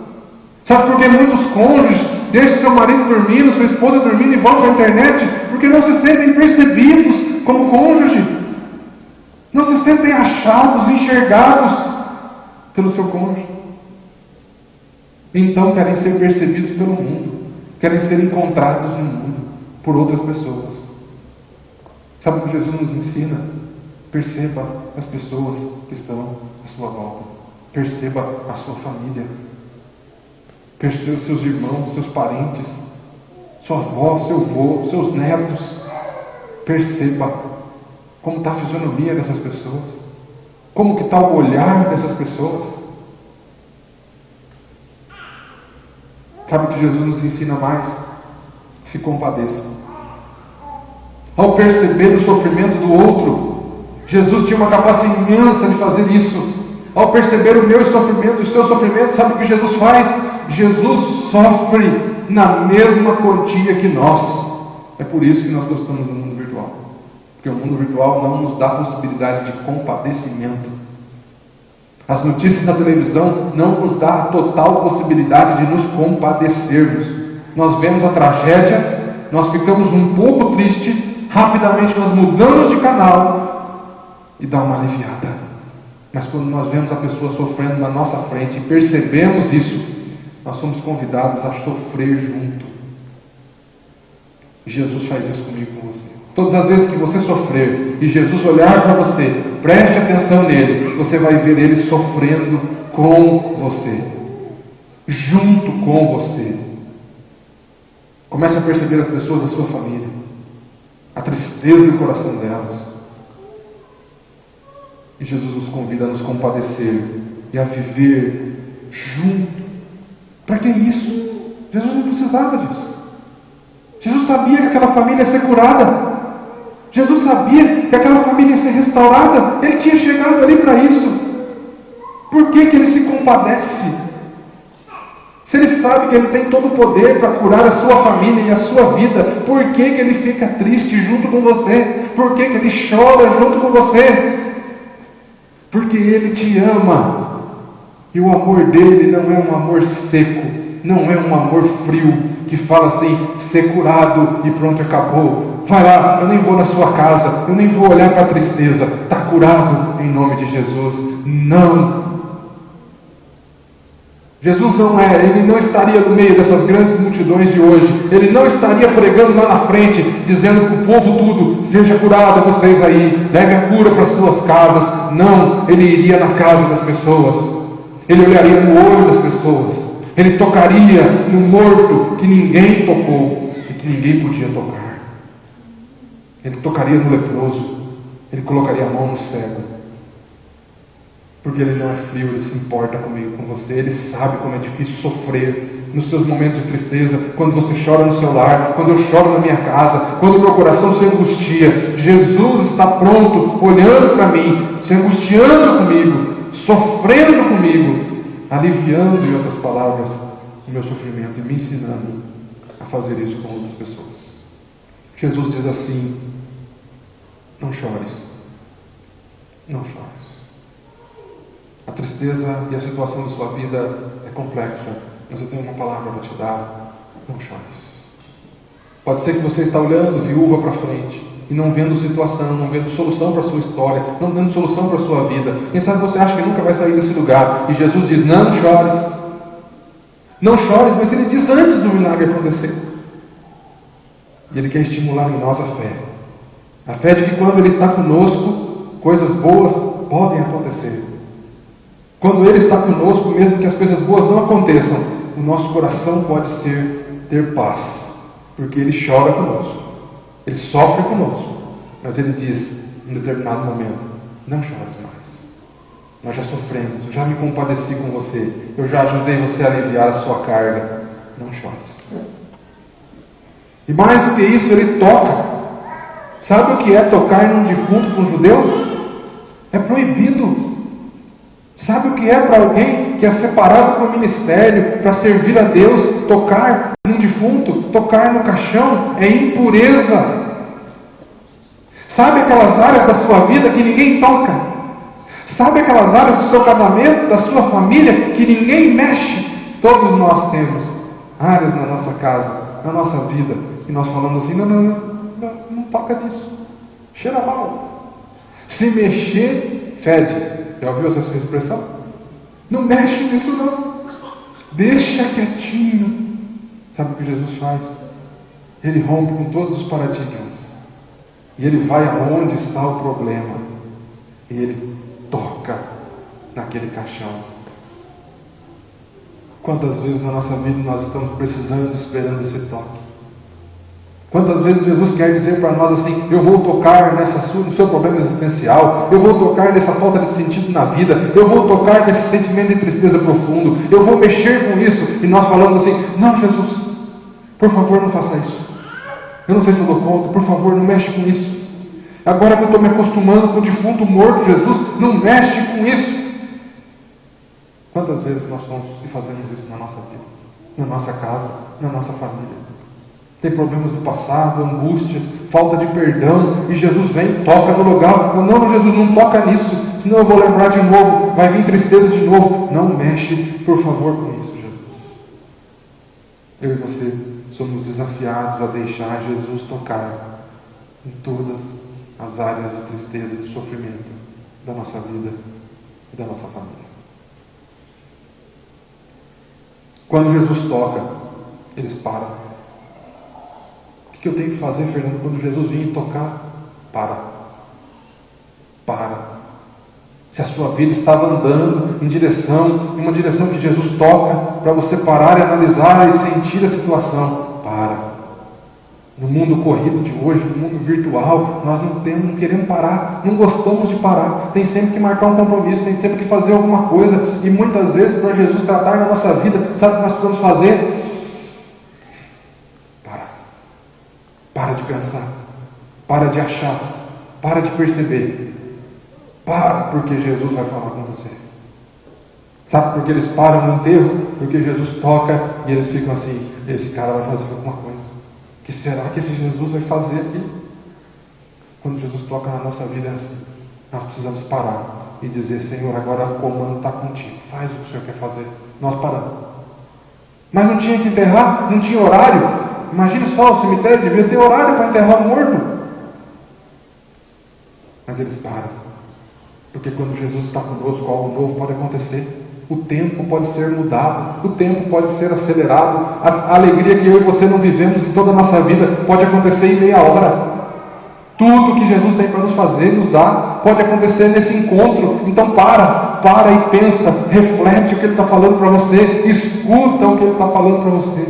Sabe por que muitos cônjuges deixam seu marido dormindo, sua esposa dormindo e vão para a internet? Porque não se sentem percebidos como cônjuge. Não se sentem achados, enxergados pelo seu cônjuge. Então querem ser percebidos pelo mundo, querem ser encontrados no mundo por outras pessoas. Sabe o que Jesus nos ensina? Perceba as pessoas que estão à sua volta, perceba a sua família, perceba os seus irmãos, seus parentes, sua avó, seu avô, seus netos. Perceba como está a fisionomia dessas pessoas, como que está o olhar dessas pessoas. Sabe o que Jesus nos ensina mais? Se compadeça. Ao perceber o sofrimento do outro, Jesus tinha uma capacidade imensa de fazer isso. Ao perceber o meu sofrimento e o seu sofrimento, sabe o que Jesus faz? Jesus sofre na mesma quantia que nós. É por isso que nós gostamos do mundo virtual. Porque o mundo virtual não nos dá possibilidade de compadecimento. As notícias da televisão não nos dá a total possibilidade de nos compadecermos. Nós vemos a tragédia, nós ficamos um pouco tristes, rapidamente nós mudamos de canal e dá uma aliviada. Mas quando nós vemos a pessoa sofrendo na nossa frente e percebemos isso, nós somos convidados a sofrer junto. E Jesus faz isso comigo e com você. Todas as vezes que você sofrer e Jesus olhar para você, preste atenção nele, você vai ver ele sofrendo com você, junto com você. Comece a perceber as pessoas da sua família, a tristeza no coração delas. E Jesus nos convida a nos compadecer e a viver junto. Para que isso? Jesus não precisava disso. Jesus sabia que aquela família ia ser curada. Jesus sabia que aquela família ia ser restaurada. Ele tinha chegado ali para isso. Por que ele se compadece? Se ele sabe que ele tem todo o poder para curar a sua família e a sua vida, por que ele fica triste junto com você? Por que ele chora junto com você? Porque ele te ama. E o amor dele não é um amor seco, não é um amor frio, que fala assim, ser curado e pronto, acabou. Vai lá, eu nem vou na sua casa, eu nem vou olhar para a tristeza. Está curado em nome de Jesus. Não. Jesus ele não estaria no meio dessas grandes multidões de hoje. Ele não estaria pregando lá na frente, dizendo para o povo tudo, seja curado vocês aí, leve a cura para suas casas. Não, ele iria na casa das pessoas. Ele olharia no olho das pessoas. Ele tocaria no morto que ninguém tocou e que ninguém podia tocar. Ele tocaria no leproso. Ele colocaria a mão no cego. Porque ele não é frio, ele se importa comigo, com você. Ele sabe como é difícil sofrer nos seus momentos de tristeza, quando você chora no seu lar, quando eu choro na minha casa, quando o meu coração se angustia. Jesus está pronto, olhando para mim, se angustiando comigo, sofrendo comigo, aliviando, em outras palavras, o meu sofrimento e me ensinando a fazer isso com outras pessoas. Jesus diz assim: não chores, não chores. A tristeza e a situação da sua vida é complexa, mas eu tenho uma palavra para te dar: não chores. Pode ser que você está olhando viúva para frente e não vendo situação, não vendo solução para a sua história, não vendo solução para a sua vida. Quem sabe você acha que nunca vai sair desse lugar, e Jesus diz: não chores. Não chores, mas ele diz antes do milagre acontecer. E ele quer estimular em nós a fé. A fé de que quando ele está conosco, coisas boas podem acontecer. Quando ele está conosco, mesmo que as coisas boas não aconteçam, o nosso coração pode ter paz, porque ele chora conosco, ele sofre conosco, mas ele diz em determinado momento: não chores mais, nós já sofremos, eu já me compadeci com você, eu já ajudei você a aliviar a sua carga, não chores. E mais do que isso, ele toca. Sabe o que é tocar num defunto para um judeu? É proibido. Sabe o que é para alguém que é separado para o ministério, para servir a Deus, tocar num defunto, tocar no caixão? É impureza. Sabe aquelas áreas da sua vida que ninguém toca? Sabe aquelas áreas do seu casamento, da sua família, que ninguém mexe? Todos nós temos áreas na nossa casa, na nossa vida, e nós falamos assim: não toca nisso, cheira mal. Se mexer, fede. Já ouviu essa expressão? Não mexe nisso não. Deixa quietinho. Sabe o que Jesus faz? Ele rompe com todos os paradigmas. E ele vai aonde está o problema. E ele toca naquele caixão. Quantas vezes na nossa vida nós estamos precisando, esperando esse toque? Quantas vezes Jesus quer dizer para nós assim: eu vou tocar no seu problema existencial, eu vou tocar nessa falta de sentido na vida, eu vou tocar nesse sentimento de tristeza profundo, eu vou mexer com isso, e nós falamos assim: não, Jesus, por favor, não faça isso, eu não sei se eu dou conta, por favor, não mexe com isso. Agora que eu estou me acostumando com o defunto morto, Jesus, não mexe com isso. Quantas vezes nós somos e fazemos isso na nossa vida, na nossa casa, na nossa família? Tem problemas do passado, angústias, falta de perdão, e Jesus vem, toca no lugar. Não, Jesus, não toca nisso, senão eu vou lembrar de novo, vai vir tristeza de novo. Não mexe, por favor, com isso, Jesus. Eu e você somos desafiados a deixar Jesus tocar em todas as áreas de tristeza e de sofrimento da nossa vida e da nossa família. Quando Jesus toca, eles param. O que eu tenho que fazer, Fernando, quando Jesus vir tocar? Para. Se a sua vida estava andando em uma direção que Jesus toca, para você parar e analisar e sentir a situação, para. No mundo corrido de hoje, no mundo virtual, nós não queremos parar, não gostamos de parar. Tem sempre que marcar um compromisso, tem sempre que fazer alguma coisa. E muitas vezes, para Jesus tratar na nossa vida, sabe o que nós precisamos fazer? Para de pensar, para de achar, para de perceber. Para, porque Jesus vai falar com você. Sabe por que eles param no enterro? Porque Jesus toca e eles ficam assim: esse cara vai fazer alguma coisa. O que será que esse Jesus vai fazer aqui? Quando Jesus toca na nossa vida é assim. Nós precisamos parar e dizer: Senhor, agora o comando está contigo. Faz o que o Senhor quer fazer. Nós paramos. Mas não tinha que enterrar? Não tinha horário? Imagine só, o cemitério devia ter horário para enterrar o morto. Mas eles param. Porque quando Jesus está conosco, algo novo pode acontecer. O tempo pode ser mudado, o tempo pode ser acelerado. A alegria que eu e você não vivemos em toda a nossa vida pode acontecer em meia hora. Tudo que Jesus tem para nos fazer, nos dá, pode acontecer nesse encontro. Então para e pensa, reflete o que Ele está falando para você, escuta o que Ele está falando para você.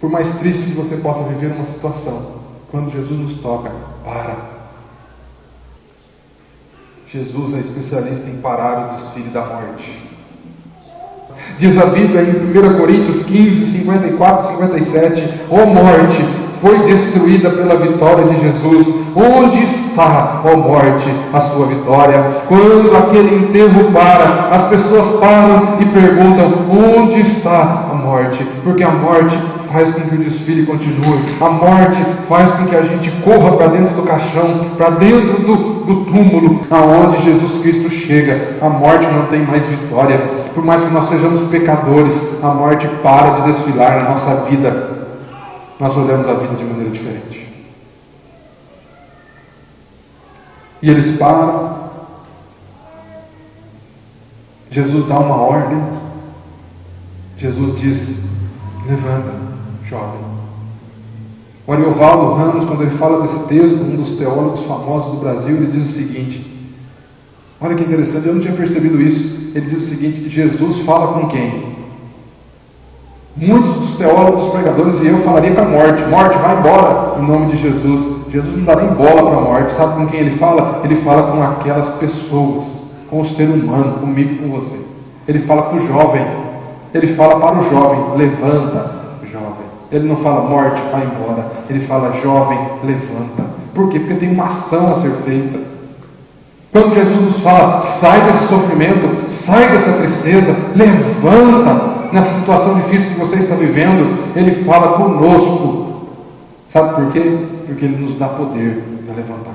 Por mais triste que você possa viver uma situação, quando Jesus nos toca, para. Jesus é especialista em parar o desfile da morte. Diz a Bíblia em 1 Coríntios 15, 54 e 57, ó morte, foi destruída pela vitória de Jesus. Onde está, ó morte, a sua vitória? Quando aquele enterro para, as pessoas param e perguntam: onde está a morte? Porque a morte faz com que o desfile continue. A morte faz com que a gente corra para dentro do caixão, para dentro do túmulo, aonde Jesus Cristo chega. A morte não tem mais vitória. Por mais que nós sejamos pecadores, a morte para de desfilar na nossa vida. Nós olhamos a vida de maneira diferente. E eles param. Jesus dá uma ordem. Jesus diz: levanta, jovem. O Ariovaldo Ramos, quando ele fala desse texto, um dos teólogos famosos do Brasil, ele diz o seguinte: olha que interessante, eu não tinha percebido isso. Ele diz o seguinte, que Jesus fala com quem? Muitos dos teólogos, pregadores, e eu falaria com a morte: morte, vai embora, em nome de Jesus. Jesus não dá nem bola para a morte. Sabe com quem ele fala? Ele fala com aquelas pessoas, com o ser humano, comigo, com você. Ele fala com o jovem. Ele fala para o jovem: levanta, jovem. Ele não fala morte, vai embora. Ele fala: jovem, levanta. Por quê? Porque tem uma ação a ser feita. Quando Jesus nos fala: sai desse sofrimento, sai dessa tristeza, levanta nessa situação difícil que você está vivendo, Ele fala conosco. Sabe por quê? Porque Ele nos dá poder para levantar.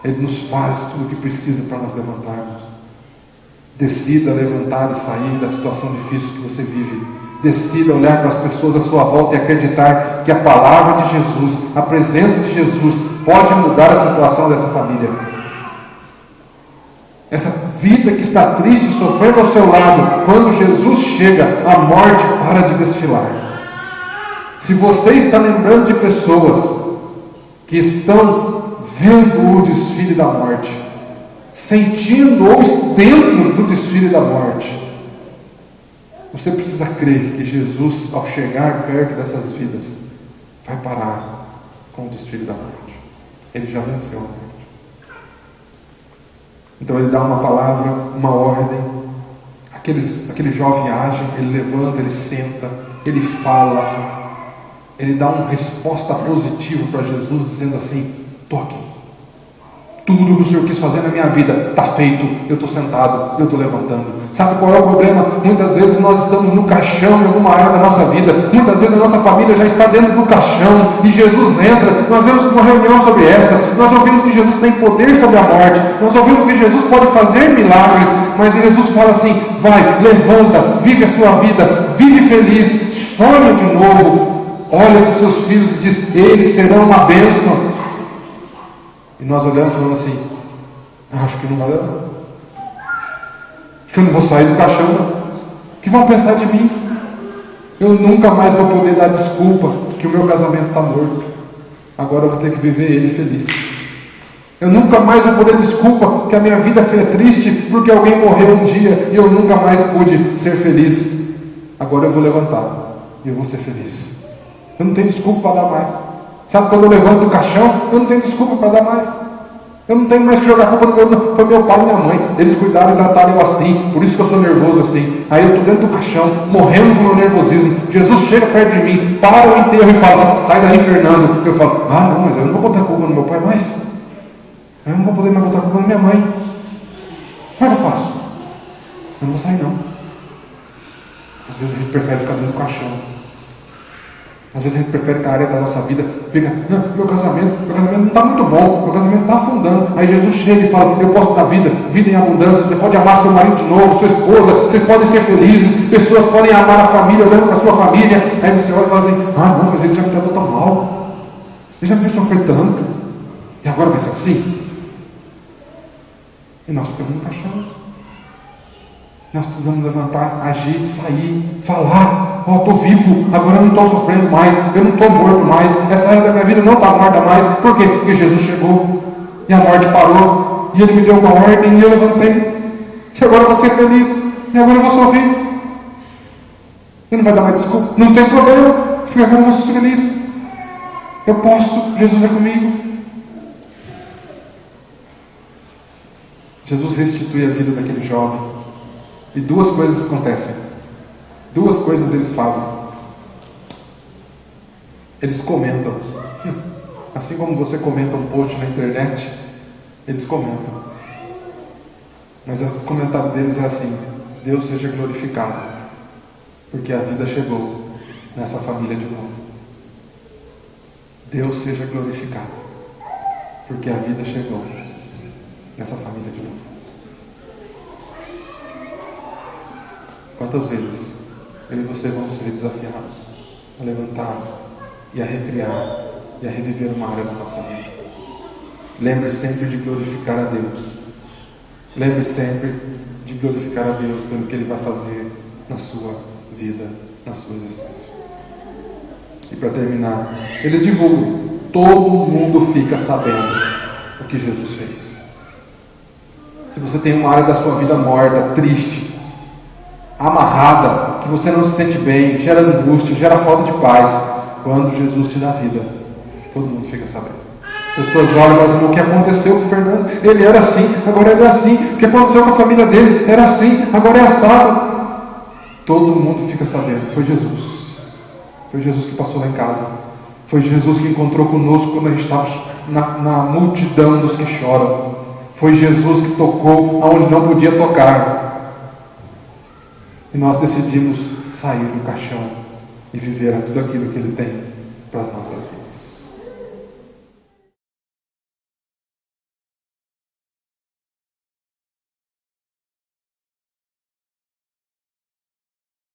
Ele nos faz tudo o que precisa para nós levantarmos. Decida levantar e sair da situação difícil que você vive. Decida olhar para as pessoas à sua volta e acreditar que a palavra de Jesus, a presença de Jesus, pode mudar a situação dessa família. Essa vida que está triste, sofrendo ao seu lado, quando Jesus chega, a morte para de desfilar. Se você está lembrando de pessoas que estão vendo o desfile da morte, sentindo ou dentro do desfile da morte, você precisa crer que Jesus, ao chegar perto dessas vidas, vai parar com o desfile da morte. Ele já venceu a morte. Então ele dá uma palavra, uma ordem. Aquele jovem age, ele levanta, ele senta, ele fala, ele dá uma resposta positiva para Jesus, dizendo assim: toque. Tudo que o Senhor quis fazer na minha vida está feito. Eu estou sentado, eu estou levantando. Sabe qual é o problema? Muitas vezes nós estamos no caixão em alguma área da nossa vida. Muitas vezes a nossa família já está dentro do caixão e Jesus entra. Nós vemos uma reunião sobre essa. Nós ouvimos que Jesus tem poder sobre a morte. Nós ouvimos que Jesus pode fazer milagres. Mas Jesus fala assim: vai, levanta, vive a sua vida, vive feliz, sonha de novo. Olha para os seus filhos e diz: eles serão uma bênção. E nós olhamos e falamos assim: acho que não vai dar, não. Acho que eu não vou sair do caixão, não. O que vão pensar de mim? Eu nunca mais vou poder dar desculpa que o meu casamento está morto. Agora eu vou ter que viver ele feliz. Eu nunca mais vou poder desculpa que a minha vida foi triste porque alguém morreu um dia e eu nunca mais pude ser feliz. Agora eu vou levantar e eu vou ser feliz. Eu não tenho desculpa para dar mais. Sabe, quando eu levanto do caixão, eu não tenho desculpa para dar mais. Eu não tenho mais que jogar culpa no meu. Foi meu pai e minha mãe. Eles cuidaram e trataram eu assim. Por isso que eu sou nervoso assim. Aí eu estou dentro do caixão, morrendo com o meu nervosismo. Jesus chega perto de mim, para o enterro e fala: sai daí, Fernando. Eu falo: ah, não, mas eu não vou botar culpa no meu pai mais. Eu não vou poder mais botar culpa na minha mãe. Como é que eu faço? Eu não vou sair, não. Às vezes a gente prefere ficar dentro do caixão. Às vezes a gente prefere que a área da nossa vida fica: meu casamento não está muito bom, meu casamento está afundando. Aí Jesus chega e fala: eu posso dar vida em abundância. Você pode amar seu marido de novo, sua esposa, vocês podem ser felizes, pessoas podem amar a família, olhando para a sua família. Aí você olha e fala assim: ah, não, mas ele já me tratou tão mal, ele já me fez sofrer tanto, e agora vai ser assim? E nós ficamos no caixão. Nós precisamos levantar, agir, sair, falar: ó, estou vivo, agora eu não estou sofrendo mais, eu não estou morto mais, essa área da minha vida não está morta mais. Por quê? Porque Jesus chegou e a morte parou, e Ele me deu uma ordem e eu levantei, e agora eu vou ser feliz, e agora eu vou sorrir. E não vai dar mais desculpa, não tem problema, porque agora eu vou ser feliz. Eu posso, Jesus é comigo. Jesus restitui a vida daquele jovem. E duas coisas acontecem. Duas coisas eles fazem. Eles comentam. Assim como você comenta um post na internet, eles comentam. Mas o comentário deles é assim: Deus seja glorificado, porque a vida chegou nessa família de novo. Deus seja glorificado, porque a vida chegou nessa família de novo. Quantas vezes eu e você vamos ser desafiados a levantar e a recriar e a reviver uma área da nossa vida? Lembre sempre de glorificar a Deus. Lembre sempre de glorificar a Deus pelo que Ele vai fazer na sua vida, na sua existência. E para terminar, eles divulgam. Todo mundo fica sabendo o que Jesus fez. Se você tem uma área da sua vida morta, triste, amarrada, que você não se sente bem, gera angústia, gera falta de paz, quando Jesus te dá vida, todo mundo fica sabendo. Pessoas olham, mas o que aconteceu com o Fernando? Ele era assim, agora ele é assim. O que aconteceu com a família dele? Era assim, agora é assado. Todo mundo fica sabendo. Foi Jesus. Foi Jesus que passou lá em casa. Foi Jesus que encontrou conosco quando a gente estava na multidão dos que choram. Foi Jesus que tocou aonde não podia tocar. E nós decidimos sair do caixão e viver tudo aquilo que Ele tem para as nossas vidas.